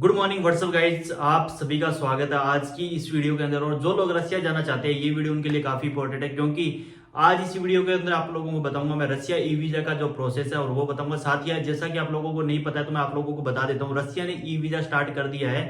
Good morning what's up guys, आप सभी का स्वागत है आज की इस वीडियो के अंदर। और जो लोग रसिया जाना चाहते हैं ये वीडियो उनके लिए काफी इंपॉर्टेंट है, क्योंकि आज इस वीडियो के अंदर आप लोगों को बताऊंगा मैं रसिया ई वीजा का जो प्रोसेस है और वो बताऊंगा। साथ ही जैसा कि आप लोगों को नहीं पता है तो मैं आप लोगों को बता देता हूँ, रसिया ने ई वीजा स्टार्ट कर दिया है।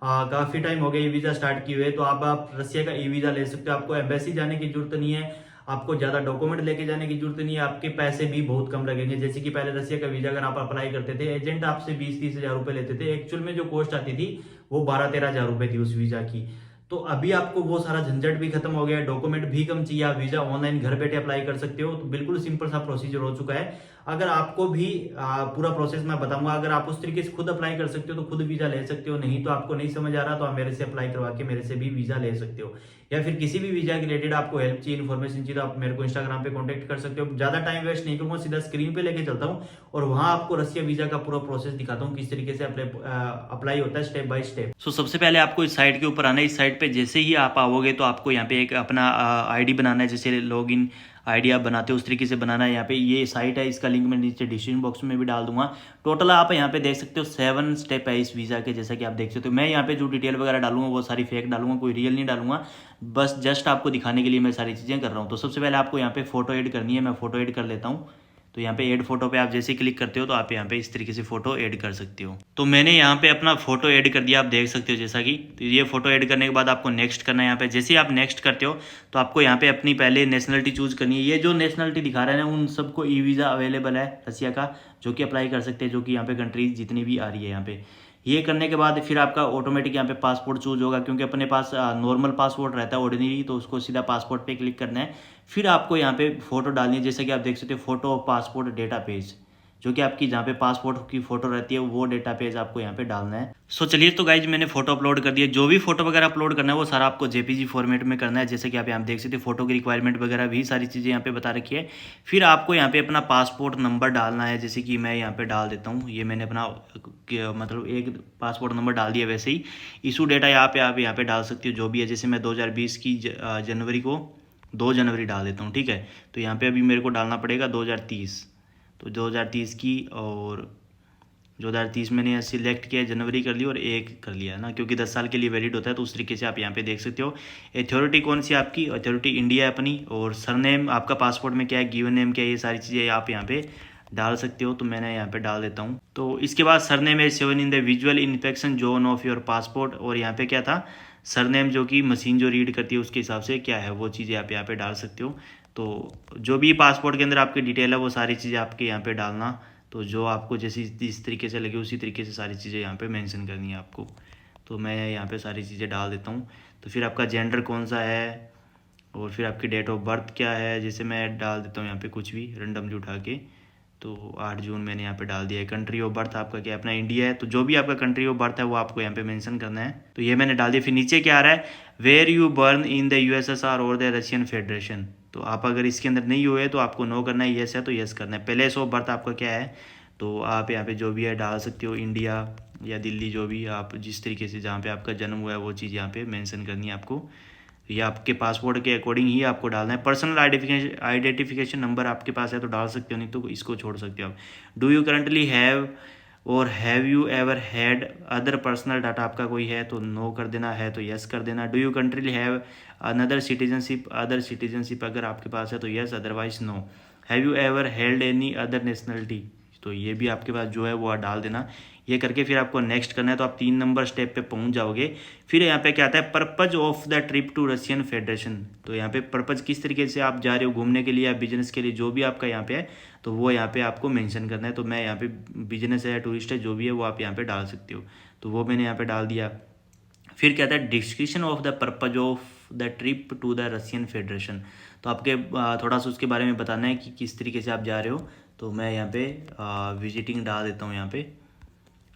काफी टाइम हो गया ई वीजा स्टार्ट किए हुए, तो आप रसिया का ई वीजा ले सकते हो। आपको एम्बेसी जाने की जरूरत नहीं है, आपको ज्यादा डॉक्यूमेंट लेके जाने की जरूरत नहीं है, आपके पैसे भी बहुत कम लगेंगे। जैसे कि पहले रसिया का वीजा अगर आप अप्लाई करते थे, एजेंट आपसे 20-30 हजार रुपए लेते थे। एक्चुअल में जो कॉस्ट आती थी वो 12-13 हजार रुपए थी उस वीजा की। तो अभी आपको वो सारा झंझट भी खत्म हो गया, डॉक्यूमेंट भी कम चाहिए, आप वीजा ऑनलाइन घर बैठे अप्लाई कर सकते हो। तो बिल्कुल सिंपल सा प्रोसीजर हो चुका है। अगर आपको भी पूरा प्रोसेस मैं बताऊंगा, अगर आप उस तरीके से खुद अप्लाई कर सकते हो तो खुद वीजा ले सकते हो, नहीं तो आपको नहीं समझ आ रहा तो आप मेरे से अप्लाई करवा के मेरे से भी वीजा ले सकते हो। या फिर किसी भी वीजा के रिलेटेड आपको हेल्प चाहिए, इन्फॉर्मेशन चाहिए, तो आप मेरे को इंस्टाग्राम पे कांटेक्ट कर सकते हो। ज्यादा टाइम वेस्ट नहीं करूंगा, सीधा स्क्रीन पे लेके चलता हूँ और वहां आपको रसिया वीजा का पूरा प्रोसेस दिखाता हूँ, किस तरीके से अप्लाई होता है स्टेप बाय स्टेप। सो सबसे पहले आपको इस साइट के ऊपर आना है। इस साइट पे जैसे ही आप आओगे तो आपको यहाँ पे एक अपना आईडी बनाना है। जैसे लॉगिन आईडी आप बनाते हो उस तरीके से बनाना है। यहाँ पे ये साइट है, इसका लिंक मैं नीचे डिस्क्रिप्शन बॉक्स में भी डाल दूंगा। टोटल आप यहाँ पे देख सकते हो 7 स्टेप है इस वीज़ा के, जैसा कि आप देख सकते हो। मैं यहाँ पे जो डिटेल वगैरह डालूंगा वो सारी फेक डालूंगा, कोई रियल नहीं डालूंगा, बस जस्ट आपको दिखाने के लिए मैं सारी चीज़ें कर रहा हूँ। तो सबसे पहले आपको यहाँ पे फोटो ऐड करनी है, मैं फोटो ऐड कर लेता हूँ। तो यहाँ पे ऐड फोटो पे आप जैसे क्लिक करते हो तो आप यहाँ पे इस तरीके से फोटो ऐड कर सकते हो। तो मैंने यहाँ पे अपना फोटो ऐड कर दिया, आप देख सकते हो जैसा कि। तो ये फोटो ऐड करने के बाद आपको नेक्स्ट करना है। यहाँ पे जैसे ही आप नेक्स्ट करते हो तो आपको यहाँ पे अपनी पहले नेशनलिटी चूज करनी है। ये जो नेशनलिटी दिखा रहा है ना, उन सबको ई वीज़ा अवेलेबल है रसिया का, जो कि अप्लाई कर सकते हैं, जो कि यहाँ पे कंट्रीज जितनी भी आ रही है यहाँ पे। ये करने के बाद फिर आपका ऑटोमेटिक यहाँ पे पासपोर्ट चूज होगा, क्योंकि अपने पास नॉर्मल पासपोर्ट रहता है ऑर्डिनरी, तो उसको सीधा पासपोर्ट पे क्लिक करना है। फिर आपको यहाँ पे फोटो डालनी है, जैसे कि आप देख सकते हो फोटो पासपोर्ट डेटा पेज, जो कि आपकी जहाँ पे पासपोर्ट की फोटो रहती है वो डेटा पेज आपको यहाँ पे डालना है। सो चलिए, तो गाइज मैंने फोटो अपलोड कर दिया। जो भी फोटो वगैरह अपलोड करना है वो सारा आपको जेपीजी फॉर्मेट में करना है, जैसे कि आप यहाँ देख सकते हो। फोटो की रिक्वायरमेंट वगैरह भी सारी चीज़ें यहाँ पे बता रखी है। फिर आपको यहाँ पे अपना पासपोर्ट नंबर डालना है, जैसे कि मैं यहाँ पे डाल देता हूँ। ये मैंने अपना मतलब एक पासपोर्ट नंबर डाल दिया। वैसे ही इशू डेटा यहाँ पे आप यहाँ पे डाल सकते हो जो भी है। जैसे मैं 2020 की जनवरी को 2 जनवरी डाल देता हूँ, ठीक है। तो यहाँ पे अभी मेरे को डालना पड़ेगा 2030, तो 2030 की, और 2030 मैंने सिलेक्ट किया, जनवरी कर लिया और 1 कर लिया ना, क्योंकि 10 साल के लिए वैलिड होता है। तो उस तरीके से आप यहाँ पे देख सकते हो। अथॉरिटी कौन सी आपकी, अथॉरिटी इंडिया है अपनी, और सरनेम आपका पासपोर्ट में क्या है, गिवन नेम क्या है, ये सारी चीज़ें आप यहाँ पे डाल सकते हो। तो मैंने यहाँ पे डाल देता हूँ। तो इसके बाद सरनेम है seven in the visual infection zone of your passport, और यहाँ पे क्या था, सरनेम जो कि मशीन जो रीड करती है उसके हिसाब से क्या है वो चीज़ें आप यहाँ पे डाल सकते हो। तो जो भी पासपोर्ट के अंदर आपकी डिटेल है वो सारी चीज़ें आपके यहाँ पे डालना। तो जो आपको जैसी जिस तरीके से लगे उसी तरीके से सारी चीज़ें यहाँ पे मेंशन करनी है आपको। तो मैं यहाँ पे सारी चीज़ें डाल देता हूँ। तो फिर आपका जेंडर कौन सा है, और फिर आपकी डेट ऑफ बर्थ क्या है, जैसे मैं डाल देता हूँ यहाँ पे कुछ भी रैंडमली उठा के। तो 8 जून मैंने यहाँ पे डाल दिया है। कंट्री ऑफ बर्थ आपका क्या है, अपना इंडिया है, तो जो भी आपका कंट्री ऑफ बर्थ है वो आपको यहाँ पे मेंशन करना है। तो ये मैंने डाल दिया। फिर नीचे क्या आ रहा है, where you born in the USSR और द रशियन फेडरेशन। तो आप अगर इसके अंदर नहीं हुए तो आपको नो करना है, येस है तो येस करना है। प्लेस ऑफ बर्थ आपका क्या है, तो आप यहाँ पे जो भी है डाल सकते हो, इंडिया या दिल्ली, जो भी आप जिस तरीके से जहाँ पे आपका जन्म हुआ है वो चीज़ यहाँ पे मेंशन करनी है आपको। ये आपके पासपोर्ट के अकॉर्डिंग ही आपको डालना है। पर्सनल आइडेंटिफिकेशन नंबर आपके पास है तो डाल सकते हो, नहीं तो इसको छोड़ सकते हो आप। डू यू करंटली हैव और have you ever had other personal data आपका कोई है तो नो कर देना, है तो यस कर देना। Do you currently have another citizenship, other citizenship अगर आपके पास है तो yes, otherwise no. Have you ever held any other nationality, तो ये भी आपके पास जो है वो डाल देना। ये करके फिर आपको नेक्स्ट करना है, तो आप 3 नंबर स्टेप पे पहुंच जाओगे। फिर यहाँ पे क्या आता है, purpose of the trip to Russian federation. तो यहाँ पे पर्पज किस तरीके से आप जा रहे हो, घूमने के लिए या बिजनेस के लिए, जो भी आपका यहाँ पे है तो वो यहाँ पे आपको मेंशन करना है। तो मैं यहाँ पे बिजनेस है, टूरिस्ट है, जो भी है वो आप यहाँ पे डाल सकते हो। तो वो मैंने यहाँ पे डाल दिया। फिर कहता है description of the purpose of the trip to the Russian federation. तो आपके थोड़ा सा उसके बारे में बताना है कि किस तरीके से आप जा रहे हो। तो मैं यहाँ पे विजिटिंग डाल देता हूँ यहाँ पे,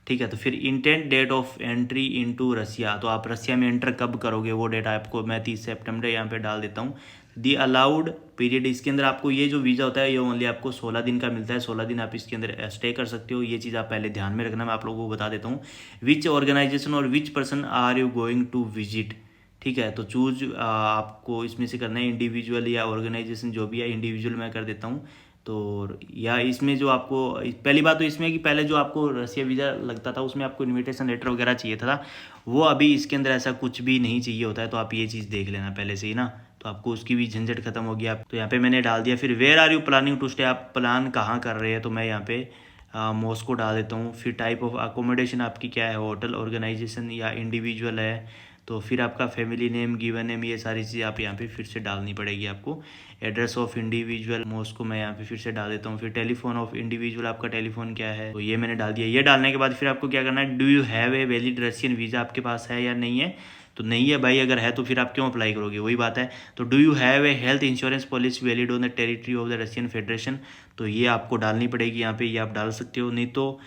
ठीक है। तो फिर intent date of entry into Russia, तो आप रसिया में एंटर कब करोगे वो डेट आपको मैं 30 सितंबर यहाँ पे डाल देता हूँ। दी अलाउड पीरियड, इसके अंदर आपको ये जो वीज़ा होता है ये ओनली आपको 16 दिन का मिलता है। 16 दिन आप इसके अंदर स्टे कर सकते हो। ये चीज़ आप पहले ध्यान में रखना, मैं आप लोगों को बता देता हूँ। विच ऑर्गेनाइजेशन और which person are you going to visit, ठीक है। तो चूज आपको इसमें से करना है, इंडिविजुअल या ऑर्गेनाइजेशन जो भी है। इंडिविजुअल मैं कर देता हूँ, तो या इसमें जो आपको पहली बात तो इसमें कि पहले जो आपको रसिया वीज़ा लगता था उसमें आपको इनविटेशन लेटर वगैरह चाहिए था, वो अभी इसके अंदर ऐसा कुछ भी नहीं चाहिए होता है। तो आप ये चीज़ देख लेना पहले से ही ना, तो आपको उसकी भी झंझट खत्म होगी। आप तो यहाँ पे मैंने डाल दिया। फिर where are you planning to stay, आप प्लान कहाँ कर रहे हैं, तो मैं यहाँ पे मॉस्को डाल देता हूँ। फिर टाइप ऑफ अकोमोडेशन आपकी क्या है, होटल, ऑर्गेनाइजेशन या इंडिविजुअल है। तो फिर आपका फैमिली नेम, गिवन नेम, ये सारी चीज़ें आप यहाँ पे फिर से डालनी पड़ेगी आपको। एड्रेस ऑफ इंडिविजुअल मॉस्को मैं यहाँ पे फिर से डाल देता हूँ। फिर टेलीफोन ऑफ इंडिविजुअल, आपका टेलीफोन क्या है, तो ये मैंने डाल दिया। ये डालने के बाद फिर आपको क्या करना है, do you have a valid Russian visa, आपके पास है या नहीं है। तो नहीं है भाई, अगर है तो फिर आप क्यों अप्लाई करोगे, वही बात है। तो do you have a health insurance policy valid on the territory of the Russian federation, तो ये आपको डालनी पड़ेगी यहाँ पे, ये आप डाल सकते हो। नहीं तो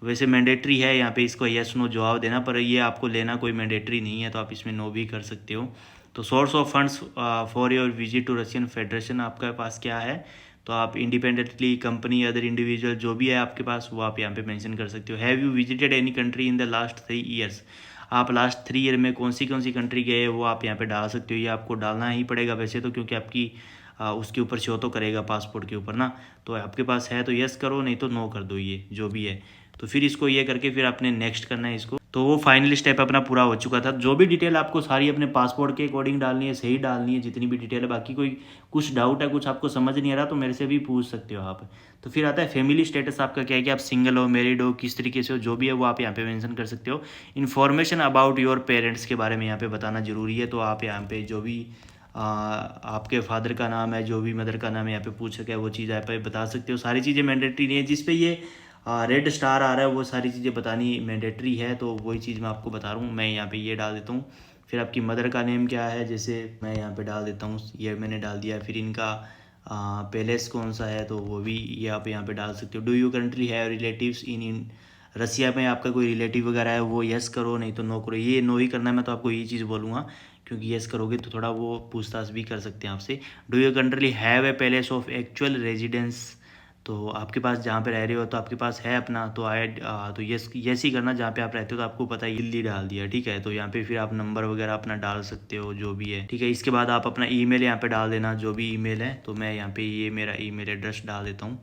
वैसे मैंडेटरी है यहाँ पे, इसको यस नो जवाब देना, पर ये आपको लेना कोई मैंडेटरी नहीं है, तो आप इसमें नो भी कर सकते हो। तो source of funds for your visit to Russian federation आपके पास क्या है, तो आप इंडिपेंडेंटली, कंपनी, अदर इंडिविजुअल, जो भी है आपके पास वो आप यहाँ पे मेंशन कर सकते हो। Have you visited any country in the last 3 years, आप लास्ट 3 ईयर में कौन सी कंट्री गए वो आप यहाँ पे डाल सकते हो। ये आपको डालना ही पड़ेगा वैसे तो, क्योंकि आपकी उसके ऊपर शो तो करेगा पासपोर्ट के ऊपर ना। तो आपके पास है तो यस करो, नहीं तो नो कर दो, ये जो भी है। तो फिर इसको ये करके फिर आपने नेक्स्ट करना है इसको। तो वो फाइनल स्टेप अपना पूरा हो चुका था। जो भी डिटेल आपको सारी अपने पासपोर्ट के अकॉर्डिंग डालनी है, सही डालनी है जितनी भी डिटेल है। बाकी कोई कुछ डाउट है, कुछ आपको समझ नहीं आ रहा, तो मेरे से भी पूछ सकते हो आप। तो फिर आता है फैमिली स्टेटस आपका क्या है, कि आप सिंगल हो, मैरिड हो, किस तरीके से हो, जो भी है वो आप यहाँ पे मेंशन कर सकते हो। इन्फॉर्मेशन अबाउट योर पेरेंट्स के बारे में यहाँ पे बताना जरूरी है। तो आप यहाँ पे जो भी आपके फादर का नाम है, जो भी मदर का नाम है यहाँ पे पूछ सके, वो चीज़ आप बता सकते हो। सारी चीज़ें मैंडेटरी नहीं है, जिस पे ये रेड स्टार आ रहा है वो सारी चीज़ें बतानी मैंडेटरी है। तो वही चीज़ मैं आपको बता रहा हूँ। मैं यहाँ पे ये डाल देता हूँ। फिर आपकी मदर का नेम क्या है, जैसे मैं यहाँ पे डाल देता हूँ, ये मैंने डाल दिया। फिर इनका पैलेस कौन सा है, तो वो भी ये आप यहाँ पे डाल सकते हो। Do you country have relatives in Russia में, आपका कोई रिलेटिव वगैरह है वो यस करो, नहीं तो नो करो। ये नो ही करना है, मैं तो आपको ये चीज़ बोलूँगा, क्योंकि यस करोगे तो थोड़ा वो पूछताछ भी कर सकते हैं आपसे। Do you country have a palace of actual residence, तो आपके पास जहाँ पे रह रहे हो तो आपके पास है अपना, तो तो यस ही करना। जहाँ पे आप रहते हो तो आपको पता है, दिल्ली डाल दिया, ठीक है। तो यहाँ पे फिर आप नंबर वगैरह अपना डाल सकते हो जो भी है, ठीक है। इसके बाद आप अपना ईमेल यहाँ पे डाल देना, जो भी ईमेल है। तो मैं यहाँ पे ये मेरा ईमेल एड्रेस डाल देता हूँ।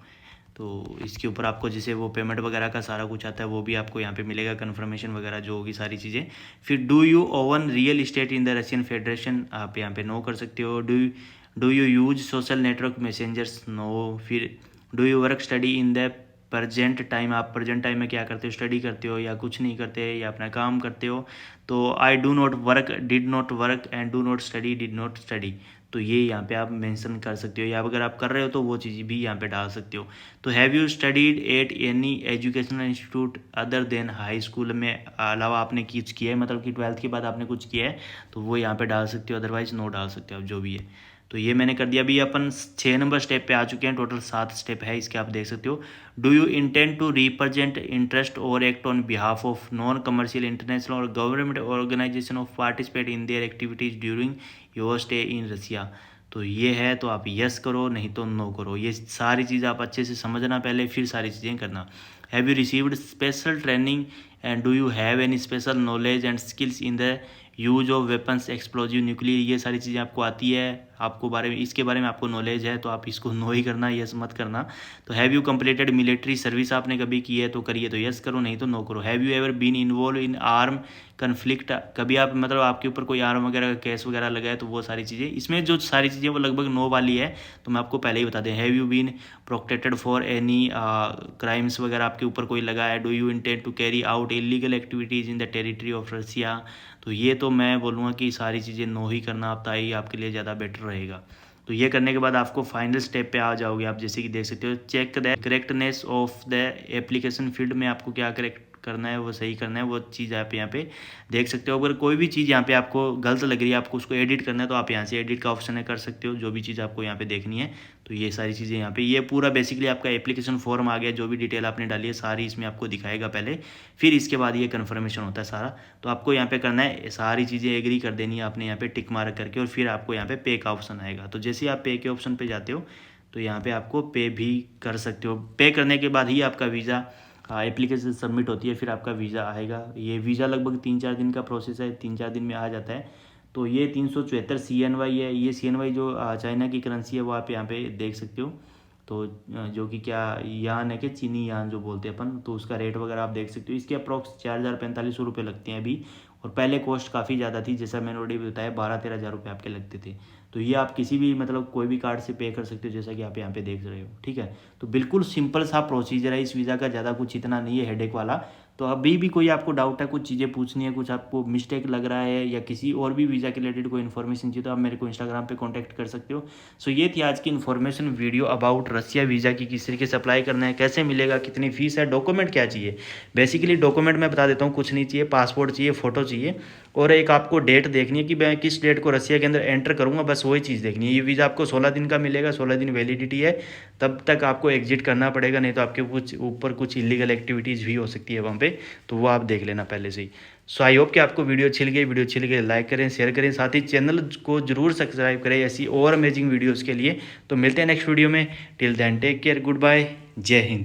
तो इसके ऊपर आपको जैसे वो पेमेंट वगैरह का सारा कुछ आता है वो भी आपको यहाँ पे मिलेगा, कन्फर्मेशन वगैरह जो होगी सारी चीज़ें। फिर do you own real estate in the Russian Federation, आप यहाँ पे नो कर सकते हो। Do you use social network messengers, no. फिर do you work study in the present time, आप प्रजेंट टाइम में क्या करते हो, स्टडी करते हो या कुछ नहीं करते, या अपना काम करते हो। तो I do not work, did not work, and do not study, did not study. तो ये यहाँ पे आप मेंशन कर सकते हो, या अगर आप कर रहे हो तो वो चीज़ भी यहाँ पे डाल सकते हो। तो have you studied at any educational institute other than high school, में अलावा आपने कुछ किया है, मतलब कि 12th के बाद आपने कुछ किया है, तो वो यहाँ पे डाल सकते हो, अदरवाइज नो डाल सकते हो आप, जो भी है। तो ये मैंने कर दिया। अभी अपन 6 नंबर स्टेप पे आ चुके हैं, टोटल 7 स्टेप है इसके, आप देख सकते हो। Do you intend to represent interest और act on behalf of non commercial international और government organization of participate in their activities during your stay in Russia, तो ये है। तो आप यस करो, नहीं तो नो करो। ये सारी चीज़ आप अच्छे से समझना पहले, फिर सारी चीज़ें करना। Have you received special training and do you have any special knowledge and skills in the use of weapons, explosive, nuclear, ये सारी चीज़ें आपको आती है, आपको बारे में, इसके बारे में आपको नॉलेज है, तो आप इसको नो ही करना, यस मत करना। तो have you completed military service, आपने कभी की है तो करिए, तो यस करो, नहीं तो नो करो। Have you ever been involve in arm conflict, कभी आप मतलब आपके ऊपर कोई आर्म वगैरह का केस वगैरह लगा है, तो वो सारी चीज़ें इसमें, जो सारी चीज़ें वो लगभग नो वाली है, तो मैं आपको पहले ही बता दें। Have you been protected for any crimes वगैरह आपके ऊपर कोई लगा है। Do you intend to carry out illegal activities in the territory of Russia, तो ये तो मैं बोलूँगा कि सारी चीज़ें नो ही करना, आप ताई आपके लिए ज़्यादा बेटर रहेगा। तो ये करने के बाद आपको फाइनल स्टेप पे आ जाओगे आप, जैसे कि देख सकते हो, check the correctness of the application field में आपको क्या करेक्ट करना है, वो सही करना है, वो चीज़ आप यहाँ पे देख सकते हो। अगर कोई भी चीज़ यहाँ पे आपको गलत लग रही है, आपको उसको एडिट करना है, तो आप यहाँ से एडिट का ऑप्शन है, कर सकते हो, जो भी चीज़ आपको यहाँ पे देखनी है। तो ये सारी चीज़ें यहाँ पे, ये पूरा बेसिकली आपका एप्लीकेशन फॉर्म आ गया, जो भी डिटेल आपने डाली है सारी इसमें आपको दिखाएगा पहले, फिर इसके बाद ये कन्फर्मेशन होता है सारा। तो आपको यहाँ पे करना है, सारी चीज़ें एग्री कर देनी है आपने यहाँ पे टिक मार्क करके, और फिर आपको यहाँ पे पे का ऑप्शन आएगा। तो जैसे ही आप पे के ऑप्शन पे जाते हो, तो यहाँ पे आपको पे भी कर सकते हो। पे करने के बाद ही आपका वीज़ा एप्लीकेशन सबमिट होती है, फिर आपका वीज़ा आएगा। ये वीज़ा लगभग 3-4 दिन का प्रोसेस है, 3-4 दिन में आ जाता है। तो ये 374 CNY है, ये CNY जो चाइना की करेंसी है, वो आप यहाँ पे देख सकते हो। तो जो कि क्या यान है कि चीनी यान जो बोलते हैं अपन, तो उसका रेट वगैरह आप देख सकते हो। इसके अप्रॉक्स 4,045 रुपये लगते हैं अभी, और पहले कॉस्ट काफ़ी ज़्यादा थी, जैसा मैंने ऑलरेडी बताया 12-13 हज़ार रुपये आपके लगते थे। तो ये आप किसी भी मतलब कोई भी कार्ड से पे कर सकते हो, जैसा कि आप यहाँ पे देख रहे हो, ठीक है। तो बिल्कुल सिंपल सा प्रोसीजर है इस वीज़ा का, ज़्यादा कुछ इतना नहीं है हेडेक वाला। तो अभी भी कोई आपको डाउट है, कुछ चीज़ें पूछनी है, कुछ आपको मिस्टेक लग रहा है, या किसी और भी वीज़ा के रिलेटेड कोई इन्फॉर्मेशन चाहिए, तो आप मेरे को इंस्टाग्राम पे कांटेक्ट कर सकते हो। सो ये थी आज की information video about Russia visa की, किस तरीके से अप्लाई करना है, कैसे मिलेगा, कितनी फीस है, डॉक्यूमेंट क्या चाहिए। बेसिकली डॉक्यूमेंट मैं बता देता हूँ, कुछ नहीं चाहिए, पासपोर्ट चाहिए, फ़ोटो चाहिए, और एक आपको डेट देखनी है कि मैं किस डेट को रसिया के अंदर एंटर करूँगा, बस वही चीज़ देखनी है। ये वीज़ा आपको 16 दिन का मिलेगा, 16 दिन वैलिडिटी है, तब तक आपको एग्जिट करना पड़ेगा, नहीं तो आपके कुछ ऊपर कुछ इलीगल एक्टिविटीज़ भी हो सकती है वहाँ पे, तो वो आप देख लेना पहले से ही। सो आई होप कि आपको वीडियो अच्छी लगी। वीडियो अच्छी लगी लाइक करें, शेयर करें, साथ ही चैनल को जरूर सब्सक्राइब करें ऐसी और अमेजिंग वीडियोज़ के लिए। तो मिलते हैं नेक्स्ट वीडियो में। Till then take care, good bye, जय हिंद।